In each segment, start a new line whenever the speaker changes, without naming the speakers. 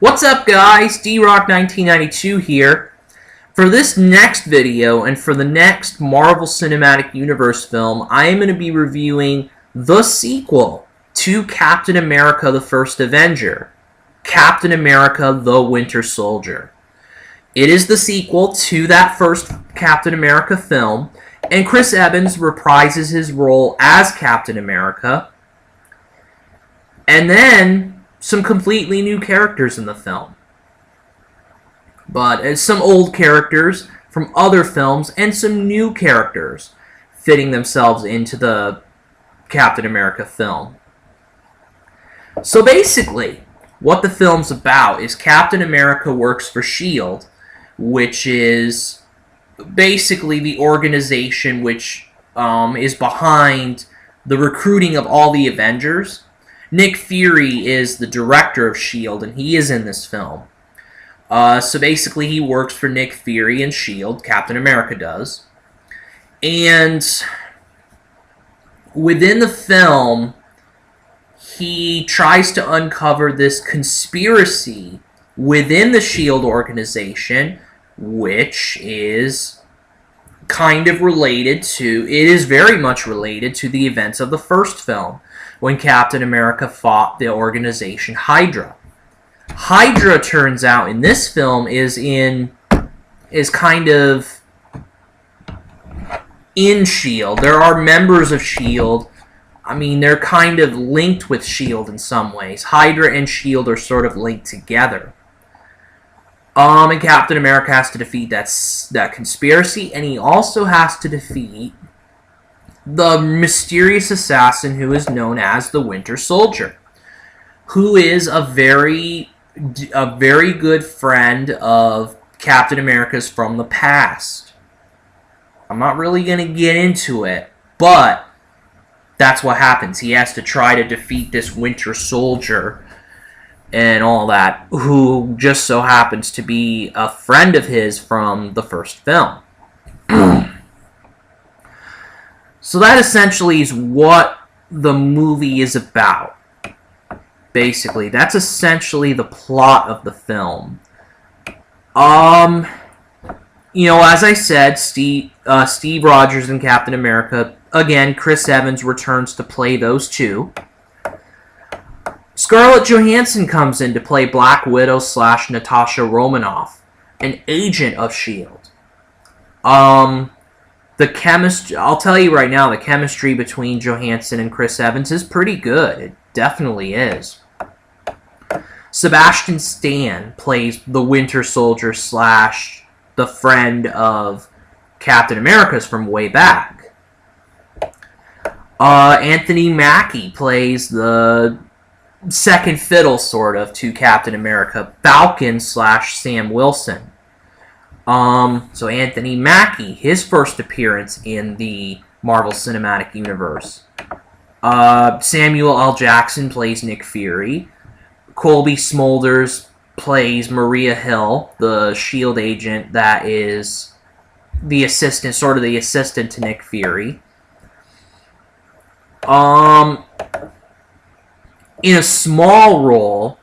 What's up, guys? D-Rock1992 here. For this next video and for the next Marvel Cinematic Universe film, I am going to be reviewing the sequel to Captain America the First Avenger, Captain America the Winter Soldier. It is the sequel to that first Captain America film, and Chris Evans reprises his role as Captain America, and then some completely new characters in the film. But some old characters from other films and some new characters fitting themselves into the Captain America film. So basically, what the film's about is Captain America works for S.H.I.E.L.D., which is basically the organization which is behind the recruiting of all the Avengers. Nick Fury is the director of S.H.I.E.L.D., and he is in this film. So basically, he works for Nick Fury and S.H.I.E.L.D., Captain America does. And within the film, he tries to uncover this conspiracy within the S.H.I.E.L.D. organization, which is kind of related to, it is very much related to the events of the first film, when Captain America fought the organization Hydra. Hydra, turns out, in this film is kind of in S.H.I.E.L.D. There are members of S.H.I.E.L.D. I mean, they're kind of linked with S.H.I.E.L.D. in some ways. Hydra and S.H.I.E.L.D. are sort of linked together. And Captain America has to defeat that conspiracy, and he also has to defeat the mysterious assassin who is known as the Winter Soldier, who is a very good friend of Captain America's from the past. I'm not really going to get into it, but that's what happens. He has to try to defeat this Winter Soldier and all that, who just so happens to be a friend of his from the first film. So that essentially is what the movie is about. Basically, that's essentially the plot of the film. As I said, Steve Rogers and Captain America. Again, Chris Evans returns to play those two. Scarlett Johansson comes in to play Black Widow / Natasha Romanoff, an agent of S.H.I.E.L.D. I'll tell you right now, the chemistry between Johansson and Chris Evans is pretty good. It definitely is. Sebastian Stan plays the Winter Soldier / the friend of Captain America's from way back. Anthony Mackie plays the second fiddle, sort of, to Captain America, Falcon / Sam Wilson. So Anthony Mackie, his first appearance in the Marvel Cinematic Universe. Samuel L. Jackson plays Nick Fury. Colby Smulders plays Maria Hill, the S.H.I.E.L.D. agent that is the assistant, sort of the assistant to Nick Fury. In a small role,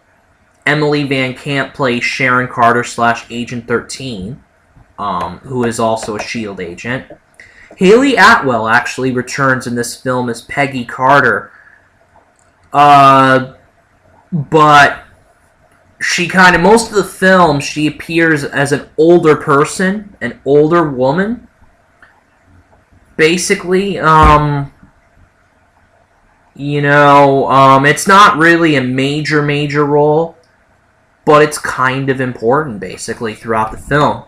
Emily Van Camp plays Sharon Carter / Agent 13. Who is also a S.H.I.E.L.D. agent. Haley Atwell actually returns in this film as Peggy Carter. But she most of the film, she appears as an older person, an older woman. Basically, it's not really a major role, but it's kind of important, basically, throughout the film.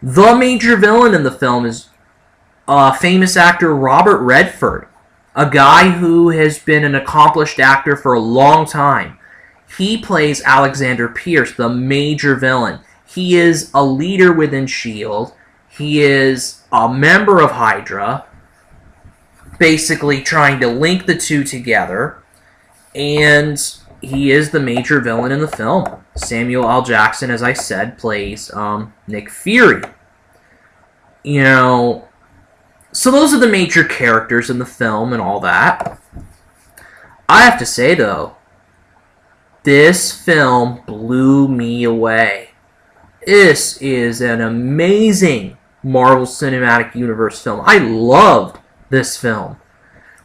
The major villain in the film is famous actor Robert Redford, a guy who has been an accomplished actor for a long time. He plays Alexander Pierce, the major villain. He is a leader within S.H.I.E.L.D. He is a member of Hydra, basically trying to link the two together, and he is the major villain in the film. Samuel L. Jackson, as I said, plays Nick Fury. So those are the major characters in the film and all that. I have to say, though, This film blew me away. This is an amazing Marvel Cinematic Universe film. I loved this film.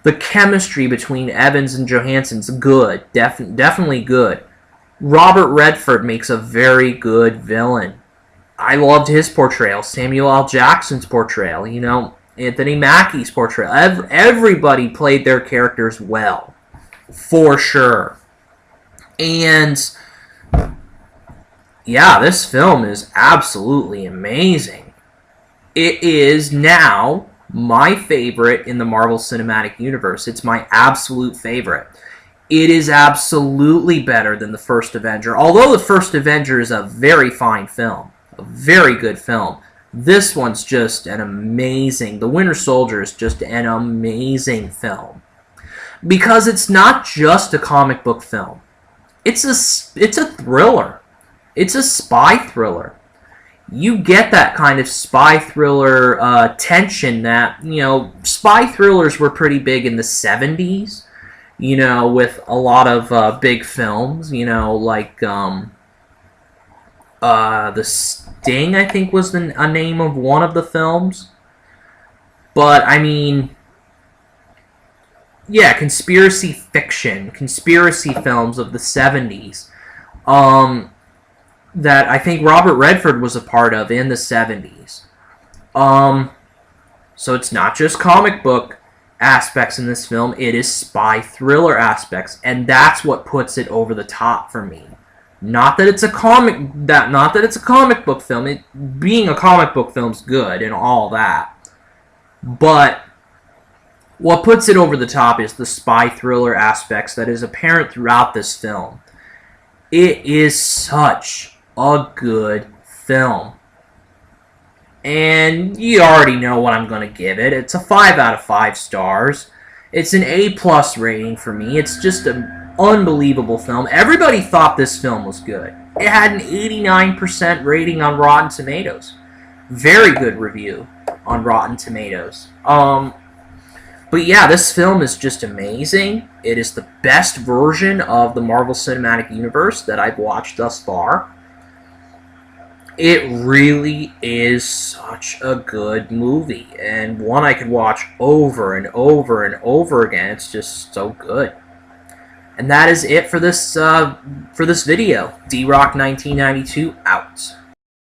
The chemistry between Evans and Johansson's good. Definitely good. Robert Redford makes a very good villain. I loved his portrayal. Samuel L. Jackson's portrayal. You know, Anthony Mackie's portrayal. Everybody played their characters well. For sure. And yeah, this film is absolutely amazing. It is now my favorite in the Marvel Cinematic Universe. It's my absolute favorite. It is absolutely better than the first Avenger. Although the first Avenger is a very fine film. A very good film. This one's just an amazing... The Winter Soldier is just an amazing film. Because it's not just a comic book film. It's a thriller. It's a spy thriller. You get that kind of spy thriller tension that, you know, spy thrillers were pretty big in the 70s, you know, with a lot of big films, you know, like The Sting, I think, was a name of one of the films. But, I mean, yeah, conspiracy fiction, conspiracy films of the 70s. That I think Robert Redford was a part of in the 70s. So it's not just comic book aspects in this film, it is spy thriller aspects, and that's what puts it over the top for me. Not that it's a comic book film. Being a comic book film's good and all that. But what puts it over the top is the spy thriller aspects that is apparent throughout this film. It is such a good film. And you already know what I'm going to give it. It's a 5 out of 5 stars. It's an A+ rating for me. It's just an unbelievable film. Everybody thought this film was good. It had an 89% rating on Rotten Tomatoes. Very good review on Rotten Tomatoes. But yeah, this film is just amazing. It is the best version of the Marvel Cinematic Universe that I've watched thus far. It really is such a good movie, and one I could watch over and over and over again. It's just so good. And that is it for this video. D-Rock 1992 out.